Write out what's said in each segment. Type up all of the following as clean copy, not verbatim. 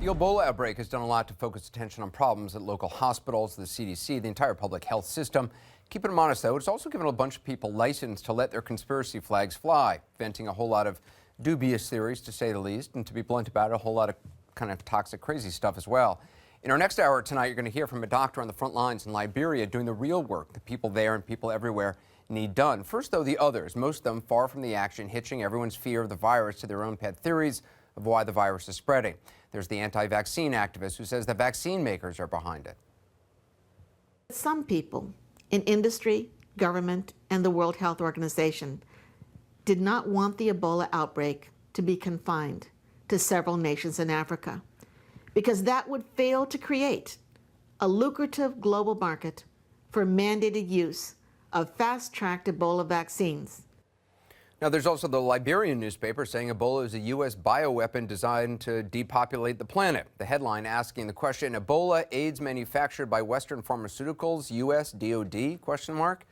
The Ebola outbreak has done a lot to focus attention on problems at local hospitals, the CDC, the entire public health system. Keeping them honest, though, it's also given a bunch of people license to let their conspiracy flags fly, venting a whole lot of dubious theories, to say the least, and to be blunt about it, a whole lot of kind of toxic, crazy stuff as well. In our next hour tonight, you're going to hear from a doctor on the front lines in Liberia doing the real work the people there and people everywhere need done. First, though, the others, most of them far from the action, hitching everyone's fear of the virus to their own pet theories of why the virus is spreading. There's the anti-vaccine activist who says the vaccine makers are behind it. Some people in industry, government, and the World Health Organization did not want the Ebola outbreak to be confined to several nations in Africa, because that would fail to create a lucrative global market for mandated use of fast-tracked Ebola vaccines. Now, there's also the Liberian newspaper saying Ebola is a U.S. bioweapon designed to depopulate the planet. The headline asking the question, Ebola AIDS manufactured by Western Pharmaceuticals, U.S. DOD, question mark.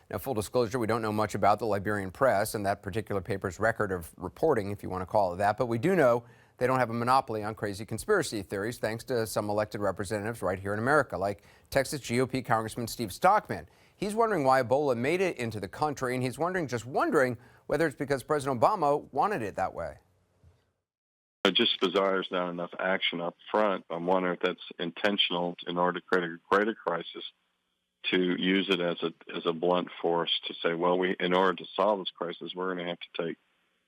Now, full disclosure, we don't know much about the Liberian press and that particular paper's record of reporting, if you want to call it that, but we do know they don't have a monopoly on crazy conspiracy theories, thanks to some elected representatives right here in America, like Texas GOP Congressman Steve Stockman. He's wondering why Ebola made it into the country, and he's wondering whether it's because President Obama wanted it that way. It just bizarre there's not enough action up front. I'm wondering if that's intentional in order to create a greater crisis, to use it as a blunt force to say, well, in order to solve this crisis, we're going to have to take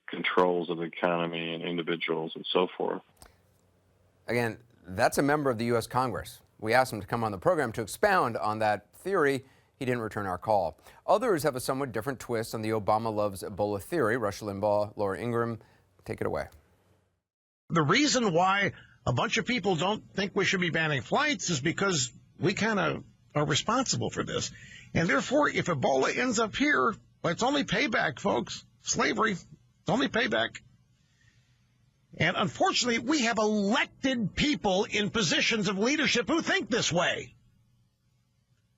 controls of the economy and individuals and so forth. Again, that's a member of the U.S. Congress. We asked him to come on the program to expound on that theory. He didn't return our call. Others have a somewhat different twist on the Obama loves Ebola theory. Rush Limbaugh, Laura Ingraham, take it away. The reason why a bunch of people don't think we should be banning flights is because we kind of are responsible for this. And therefore, if Ebola ends up here, well, it's only payback, folks. Slavery, it's only payback. And unfortunately, we have elected people in positions of leadership who think this way.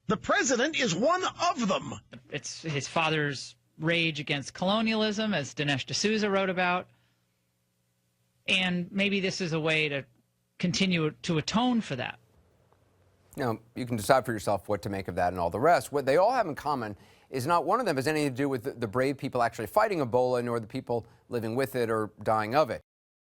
The president is one of them. It's his father's rage against colonialism, as Dinesh D'Souza wrote about. And maybe this is a way to continue to atone for that. Now, you can decide for yourself what to make of that and all the rest. What they all have in common is not one of them has anything to do with the brave people actually fighting Ebola, nor the people living with it or dying of it.